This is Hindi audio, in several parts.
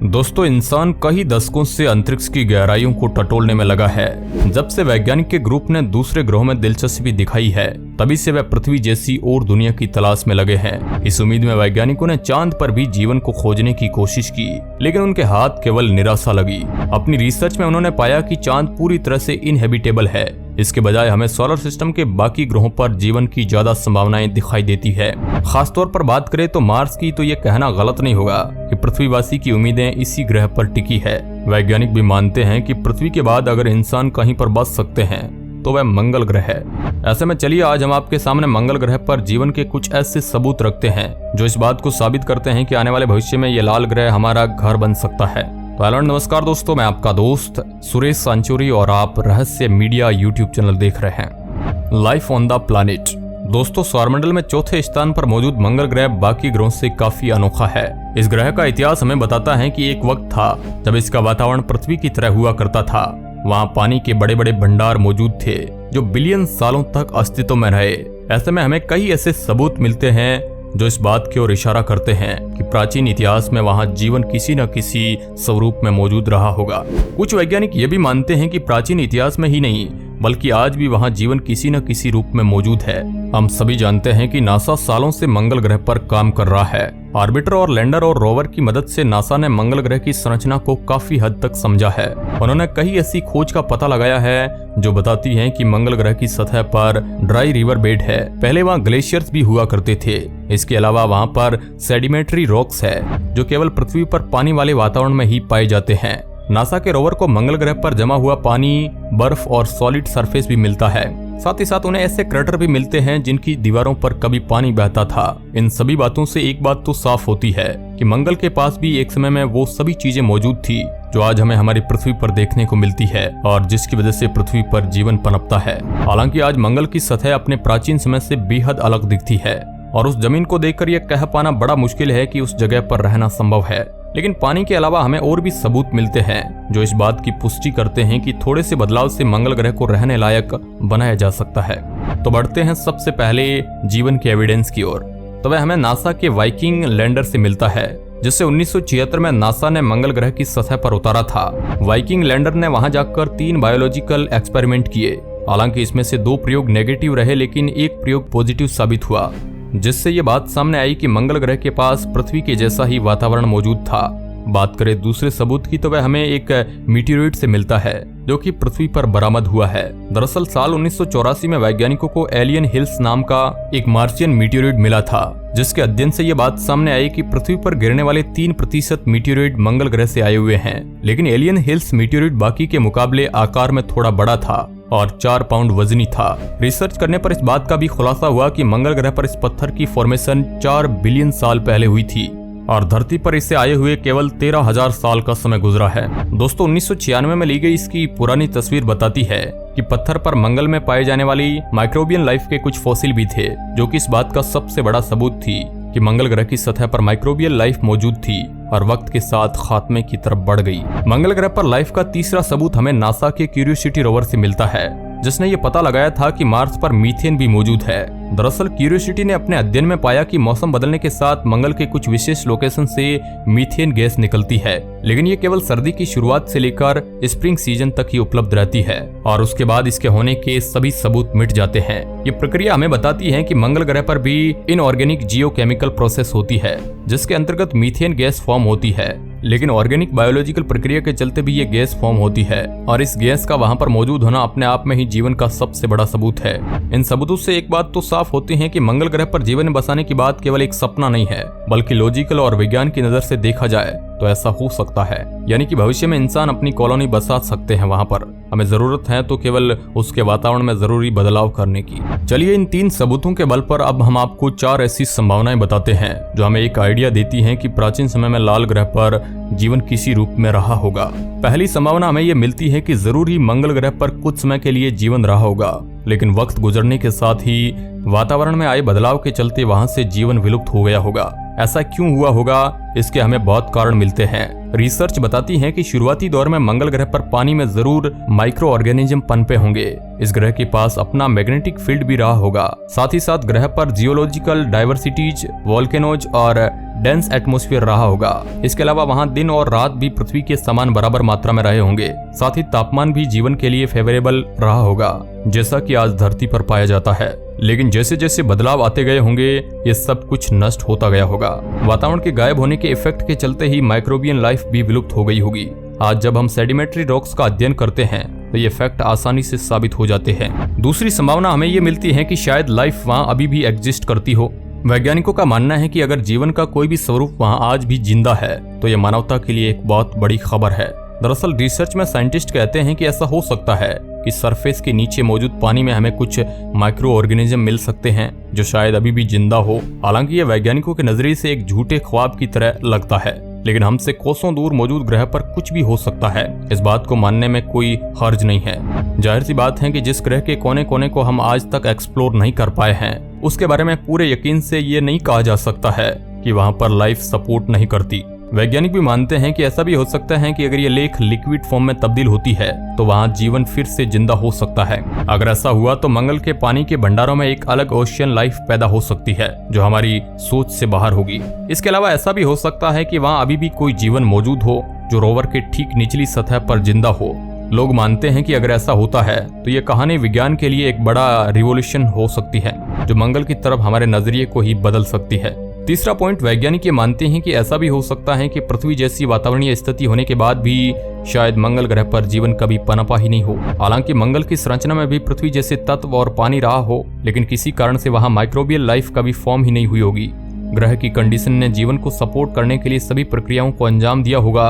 दोस्तों, इंसान कई दशकों से अंतरिक्ष की गहराइयों को टटोलने में लगा है। जब से वैज्ञानिक के ग्रुप ने दूसरे ग्रहों में दिलचस्पी दिखाई है, तभी से वह पृथ्वी जैसी और दुनिया की तलाश में लगे हैं। इस उम्मीद में वैज्ञानिकों ने चांद पर भी जीवन को खोजने की कोशिश की, लेकिन उनके हाथ केवल निराशा लगी। अपनी रिसर्च में उन्होंने पाया कि चांद पूरी तरह से इनहेबिटेबल है। इसके बजाय हमें सोलर सिस्टम के बाकी ग्रहों पर जीवन की ज्यादा संभावनाएं दिखाई देती है। खासतौर पर बात करें तो मार्स की, तो ये कहना गलत नहीं होगा कि पृथ्वीवासी की उम्मीदें इसी ग्रह पर टिकी है। वैज्ञानिक भी मानते हैं कि पृथ्वी के बाद अगर इंसान कहीं पर बच सकते हैं तो वह मंगल ग्रह है। ऐसे में चलिए आज हम आपके सामने मंगल ग्रह पर जीवन के कुछ ऐसे सबूत रखते हैं जो इस बात को साबित करते हैं कि आने वाले भविष्य में ये लाल ग्रह हमारा घर बन सकता है। तो हेलो नमस्कार दोस्तों, मैं आपका दोस्त सुरेश सांचोरी और आप रहस्य मीडिया यूट्यूब चैनल देख रहे हैं। Life on the planet. दोस्तों, सौरमंडल में चौथे स्थान पर मौजूद मंगल ग्रह बाकी ग्रहों से काफी अनोखा है। इस ग्रह का इतिहास हमें बताता है कि एक वक्त था जब इसका वातावरण पृथ्वी की तरह हुआ करता था। वहाँ पानी के बड़े बड़े भंडार मौजूद थे जो बिलियन सालों तक अस्तित्व में रहे। ऐसे में हमें कई ऐसे सबूत मिलते हैं जो इस बात की ओर इशारा करते हैं कि प्राचीन इतिहास में वहां जीवन किसी न किसी स्वरूप में मौजूद रहा होगा। कुछ वैज्ञानिक ये भी मानते हैं कि प्राचीन इतिहास में ही नहीं बल्कि आज भी वहां जीवन किसी न किसी रूप में मौजूद है। हम सभी जानते हैं कि नासा सालों से मंगल ग्रह पर काम कर रहा है। ऑर्बिटर और लैंडर और रोवर की मदद से नासा ने मंगल ग्रह की संरचना को काफी हद तक समझा है। उन्होंने कई ऐसी खोज का पता लगाया है जो बताती हैं कि मंगल ग्रह की सतह पर ड्राई रिवर बेड है। पहले वहाँ ग्लेशियर्स भी हुआ करते थे। इसके अलावा वहाँ पर सेडिमेंट्री रॉक्स है जो केवल पृथ्वी पर पानी वाले वातावरण में ही पाए जाते हैं। नासा के रोवर को मंगल ग्रह पर जमा हुआ पानी, बर्फ और सॉलिड सरफेस भी मिलता है। साथ ही साथ उन्हें ऐसे क्रेटर भी मिलते हैं जिनकी दीवारों पर कभी पानी बहता था। इन सभी बातों से एक बात तो साफ होती है कि मंगल के पास भी एक समय में वो सभी चीजें मौजूद थी जो आज हमें हमारी पृथ्वी पर देखने को मिलती है और जिसकी वजह से पृथ्वी पर जीवन पनपता है। हालांकि आज मंगल की सतह अपने प्राचीन समय से बेहद अलग दिखती है और उस जमीन को देखकर यह कह पाना बड़ा मुश्किल है कि उस जगह पर रहना संभव है। लेकिन पानी के अलावा हमें और भी सबूत मिलते हैं जो इस बात की पुष्टि करते हैं कि थोड़े से बदलाव से मंगल ग्रह को रहने लायक बनाया जा सकता है। तो बढ़ते हैं सबसे पहले जीवन के एविडेंस की ओर। तो वह हमें नासा के वाइकिंग लैंडर से मिलता है जिसे 1976 में नासा ने मंगल ग्रह की सतह पर उतारा था। वाइकिंग लैंडर ने वहां जाकर 3 बायोलॉजिकल एक्सपेरिमेंट किए। हालांकि इसमें से 2 प्रयोग नेगेटिव रहे लेकिन एक प्रयोग पॉजिटिव साबित हुआ, जिससे ये बात सामने आई कि मंगल ग्रह के पास पृथ्वी के जैसा ही वातावरण मौजूद था। बात करें दूसरे सबूत की तो वह हमें एक मीटियोराइट से मिलता है जो कि पृथ्वी पर बरामद हुआ है। दरअसल साल 1984 में वैज्ञानिकों को एलियन हिल्स नाम का एक मार्शियन मीटियोराइट मिला था, जिसके अध्ययन से ये बात सामने आई कि पृथ्वी पर गिरने वाले 3% मीटियोराइट मंगल ग्रह से आए हुए हैं। लेकिन एलियन हिल्स मीटियोराइट बाकी के मुकाबले आकार में थोड़ा बड़ा था और 4 पाउंड वजनी था। रिसर्च करने पर इस बात का भी खुलासा हुआ कि मंगल ग्रह पर इस पत्थर की फॉर्मेशन 4 बिलियन साल पहले हुई थी और धरती पर इसे आए हुए केवल 13,000 साल का समय गुजरा है। दोस्तों, 1996 में ली गई इसकी पुरानी तस्वीर बताती है कि पत्थर पर मंगल में पाए जाने वाली माइक्रोबियन लाइफ के कुछ फॉसिल भी थे, जो कि इस बात का सबसे बड़ा सबूत थी कि मंगल ग्रह की सतह पर माइक्रोबियल लाइफ मौजूद थी और वक्त के साथ खात्मे की तरफ बढ़ गई। मंगल ग्रह पर लाइफ का तीसरा सबूत हमें नासा के क्यूरियोसिटी रोवर से मिलता है, जिसने ये पता लगाया था कि मार्स पर मीथेन भी मौजूद है। दरअसल क्यूरियोसिटी ने अपने अध्ययन में पाया कि मौसम बदलने के साथ मंगल के कुछ विशेष लोकेशन से मीथेन गैस निकलती है, लेकिन ये केवल सर्दी की शुरुआत से लेकर स्प्रिंग सीजन तक ही उपलब्ध रहती है और उसके बाद इसके होने के सभी सबूत मिट जाते हैं। ये प्रक्रिया हमें बताती है कि मंगल ग्रह पर भी इनऑर्गेनिक जियोकेमिकल प्रोसेस होती है जिसके अंतर्गत मीथेन गैस फॉर्म होती है, लेकिन ऑर्गेनिक बायोलॉजिकल प्रक्रिया के चलते भी ये गैस फॉर्म होती है और इस गैस का वहां पर मौजूद होना अपने आप में ही जीवन का सबसे बड़ा सबूत है। इन सबूतों से एक बात तो साफ होती है कि मंगल ग्रह पर जीवन बसाने की बात केवल एक सपना नहीं है बल्कि लॉजिकल और विज्ञान की नजर से देखा जाए तो ऐसा हो सकता है। यानी कि भविष्य में इंसान अपनी कॉलोनी बसा सकते हैं वहां पर। हमें जरूरत है तो केवल उसके वातावरण में जरूरी बदलाव करने की। चलिए इन 3 सबूतों के बल पर अब हम आपको 4 ऐसी संभावनाएं बताते हैं जो हमें एक आइडिया देती हैं कि प्राचीन समय में लाल ग्रह पर जीवन किसी रूप में रहा होगा। पहली संभावना हमें यह मिलती है कि जरूर ही मंगल ग्रह पर कुछ समय के लिए जीवन रहा होगा, लेकिन वक्त गुजरने के साथ ही वातावरण में आए बदलाव के चलते वहां से जीवन विलुप्त हो गया होगा। ऐसा क्यों हुआ होगा, इसके हमें बहुत कारण मिलते हैं। रिसर्च बताती है कि शुरुआती दौर में मंगल ग्रह पर पानी में जरूर माइक्रो ऑर्गेनिज्म पनपे होंगे। इस ग्रह के पास अपना मैग्नेटिक फील्ड भी रहा होगा। साथ ही साथ ग्रह पर जियोलॉजिकल डाइवर्सिटीज, वोल्केनोज और डेंस एटमॉस्फेयर रहा होगा। इसके अलावा वहाँ दिन और रात भी पृथ्वी के समान बराबर मात्रा में रहे होंगे। साथ ही तापमान भी जीवन के लिए फेवरेबल रहा होगा, जैसा कि आज धरती पर पाया जाता है। लेकिन जैसे जैसे बदलाव आते गए होंगे, ये सब कुछ नष्ट होता गया होगा। वातावरण के गायब होने के इफेक्ट के चलते ही माइक्रोबियन लाइफ भी विलुप्त हो गई होगी। आज जब हम सेडिमेंट्री रॉक्स का अध्ययन करते हैं तो ये फैक्ट आसानी से साबित हो जाते हैं। दूसरी संभावना हमें ये मिलती है कि शायद लाइफ वहाँ अभी भी एग्जिस्ट करती हो। वैज्ञानिकों का मानना है कि अगर जीवन का कोई भी स्वरूप वहाँ आज भी जिंदा है तो ये मानवता के लिए एक बहुत बड़ी खबर है। दरअसल रिसर्च में साइंटिस्ट कहते हैं कि ऐसा हो सकता है कि सरफेस के नीचे मौजूद पानी में हमें कुछ माइक्रो ऑर्गेनिज्म मिल सकते हैं जो शायद अभी भी जिंदा हो। हालांकि ये वैज्ञानिकों के नजरिए से एक झूठे ख्वाब की तरह लगता है, लेकिन हमसे कोसों दूर मौजूद ग्रह पर कुछ भी हो सकता है। इस बात को मानने में कोई हर्ज नहीं है। जाहिर सी बात है कि जिस ग्रह के कोने कोने को हम आज तक एक्सप्लोर नहीं कर पाए हैं, उसके बारे में पूरे यकीन से ये नहीं कहा जा सकता है कि वहाँ पर लाइफ सपोर्ट नहीं करती। वैज्ञानिक भी मानते हैं कि ऐसा भी हो सकता है कि अगर ये लेख लिक्विड फॉर्म में तब्दील होती है तो वहाँ जीवन फिर से जिंदा हो सकता है। अगर ऐसा हुआ तो मंगल के पानी के भंडारों में एक अलग ओशियन लाइफ पैदा हो सकती है जो हमारी सोच से बाहर होगी। इसके अलावा ऐसा भी हो सकता है कि वहाँ अभी भी कोई जीवन मौजूद हो जो रोवर के ठीक निचली सतह पर जिंदा हो। लोग मानते हैं कि अगर ऐसा होता है तो ये कहानी विज्ञान के लिए एक बड़ा रिवॉल्यूशन हो सकती है जो मंगल की तरफ हमारे नजरिए को ही बदल सकती है। तीसरा पॉइंट, वैज्ञानिक ये मानते हैं कि ऐसा भी हो सकता है कि पृथ्वी जैसी वातावरणीय स्थिति होने के बाद भी शायद मंगल ग्रह पर जीवन कभी पनपा ही नहीं हो। हालांकि मंगल की संरचना में भी पृथ्वी जैसे तत्व और पानी रहा हो, लेकिन किसी कारण से वहां माइक्रोबियल लाइफ कभी फॉर्म ही नहीं हुई होगी। ग्रह की कंडीशन ने जीवन को सपोर्ट करने के लिए सभी प्रक्रियाओं को अंजाम दिया होगा,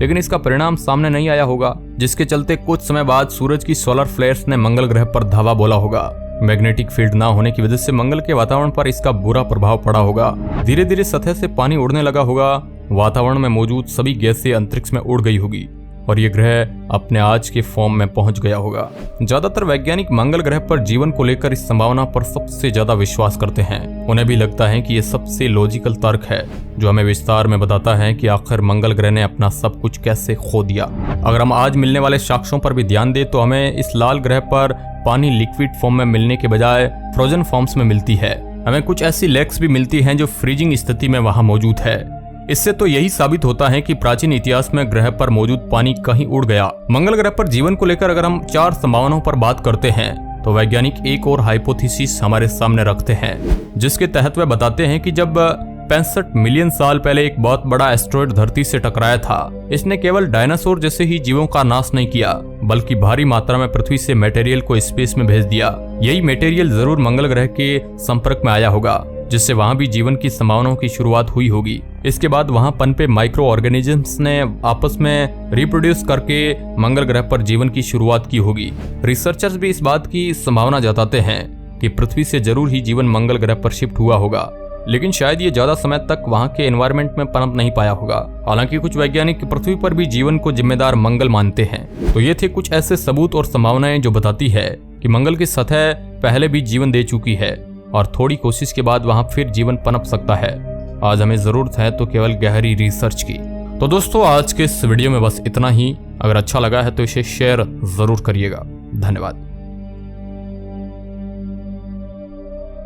लेकिन इसका परिणाम सामने नहीं आया होगा, जिसके चलते कुछ समय बाद सूरज की सोलर फ्लेयर्स ने मंगल ग्रह पर धावा बोला होगा। मैग्नेटिक फील्ड ना होने की वजह से मंगल के वातावरण पर इसका बुरा प्रभाव पड़ा होगा। धीरे धीरे सतह से पानी उड़ने लगा होगा, वातावरण में मौजूद सभी गैसें अंतरिक्ष में उड़ गई होगी और ये ग्रह अपने आज के फॉर्म में पहुंच गया होगा। ज्यादातर वैज्ञानिक मंगल ग्रह पर जीवन को लेकर इस संभावना पर सबसे ज्यादा विश्वास करते हैं। उन्हें भी लगता है कि ये सबसे लॉजिकल तर्क है जो हमें विस्तार में बताता है कि आखिर मंगल ग्रह ने अपना सब कुछ कैसे खो दिया। अगर हम आज मिलने वाले साक्ष्यों पर भी ध्यान दें तो हमें इस लाल ग्रह पर पानी लिक्विड फॉर्म में मिलने के बजाय फ्रोजन फॉर्म्स में मिलती है। हमें कुछ ऐसी लेक्स भी मिलती हैं जो फ्रीजिंग स्थिति में वहां मौजूद है। इससे तो यही साबित होता है कि प्राचीन इतिहास में ग्रह पर मौजूद पानी कहीं उड़ गया। मंगल ग्रह पर जीवन को लेकर अगर हम 4 संभावनाओं पर बात करते हैं तो वैज्ञानिक एक और हाइपोथेसिस हमारे सामने रखते हैं, जिसके तहत वे बताते हैं कि जब 65 मिलियन साल पहले एक बहुत बड़ा एस्ट्रॉयड धरती से टकराया था, इसने केवल डायनासोर जैसे ही जीवों का नाश नहीं किया बल्कि भारी मात्रा में पृथ्वी से मटेरियल को स्पेस में भेज दिया। यही मटेरियल जरूर मंगल ग्रह के संपर्क में आया होगा, जिससे वहां भी जीवन की संभावनाओं की शुरुआत हुई होगी। इसके बाद वहां पनपे माइक्रो ऑर्गेनिजम्स ने आपस में रिप्रोड्यूस करके मंगल ग्रह पर जीवन की शुरुआत की होगी। रिसर्चर्स भी इस बात की संभावना जताते हैं कि पृथ्वी से जरूर ही जीवन मंगल ग्रह पर शिफ्ट हुआ होगा, लेकिन शायद ये ज्यादा समय तक वहां के एनवायरनमेंट में पनप नहीं पाया होगा। हालांकि कुछ वैज्ञानिक पृथ्वी पर भी जीवन को जिम्मेदार मंगल मानते हैं। तो ये थे कुछ ऐसे सबूत और संभावनाएं जो बताती है कि मंगल की सतह पहले भी जीवन दे चुकी है और थोड़ी कोशिश के बाद वहां फिर जीवन पनप सकता है। आज हमें जरूरत है तो केवल गहरी रिसर्च की। तो दोस्तों, आज के इस वीडियो में बस इतना ही। अगर अच्छा लगा है तो इसे शेयर जरूर करिएगा। धन्यवाद।